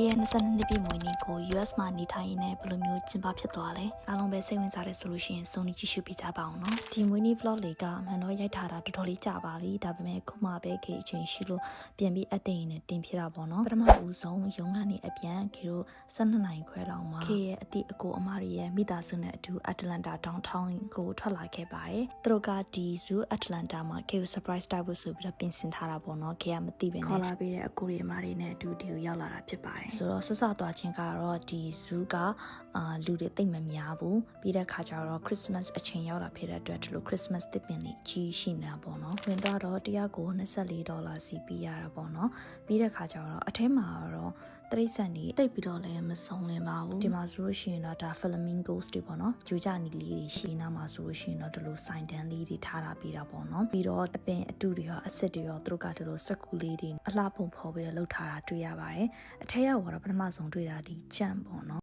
ရဲ့22နှစ်ပြည့်မွေးနေ့ကို US မှာနေထိုင်ရင်းနဲ့ဘယ်လိုမျိုးကျင်းပဖြစ်သွားလဲအားလုံးပဲစိတ်ဝင်စားတဲ့ဆိုလို့ရှိရင်စုံကြည့်ရှုပေးကြပါအောင်နော်ဒီမွေးနေ့ vlog လေးကအမှန်တော့ရိုက်ထားတာတော်တော်လေးကြာပါပြီဒါပေမဲ့ခုမှပဲခေအချိန်ရှိလို့ပြန်ပြီးအတိတ်နဲ့တင်ဖြစ်တာပေါ့နော်ပထမဦးဆုံးရုံးကနေအပြန်ခေတို့12နိုင်ခွဲလောက်မှာခေရဲ့အတိအကိုအမတွေရဲ့မိသားစုနဲ့အတူ Atlanta downtown ကိုထွက်လာခဲ့ပါတယ်သူတို့ကဒီ Zoo Atlanta မှာခေကို surprise တိုက်ဖို့ဆိုပြီးတော့ပြင်ဆင်ထားတာပေါ့နော်ခေကမသိပဲနဲ့ခေါ်လာပေးတဲ့အကိုတွေအမတွေနဲ့အတူဒီကိုရောက်လာတာဖြစ်ပါတယ်ဆိုတော့ဆက်စသွားချင်းကတော့ဒီ zoo ကလူတွေသိမ့်မများဘူးပြီးတဲ့ခါကျတော့ Christmas အချိန်ရောက်လာဖြစ်တဲ့အတွက်ဒီလို Christmas သစ်ပင်လေးကြီးရှိနေတာပေါ့နော်ဝင်တော့တရားကို$24စီပေးရတာပေါ့နော်ပြီးတဲ့ခါကျတော့အထဲမှာတော့တရိတ်ဆန်တွေတိတ်ပြီးတော့လည်းမဆုံးလင်းပါဘူးဒီမှာဆိုလို့ရှိရင်တော့ဒါ flamingos တွေပေါ့နော်ဂျူကြနီလေးတွေရှိနေမှာဆိုလို့ရှိရင်တော့ဒီလိုစိုင်တန်းလေးတွေထားတာပေးတာပေါ့နော်ပြီးတော့အပင်အတူတွေရောအစစ်တွေရောသူတို့ကဒီလိုစက်ကူလေးတွေအလှပုံဖော်ပြီးတော့လှုပ်ထားတာတွေ့ရပါတယ်အထက်ရောက်တော့ပထမဆုံးတွေ့တာဒီကြံ့ပေါ့နော်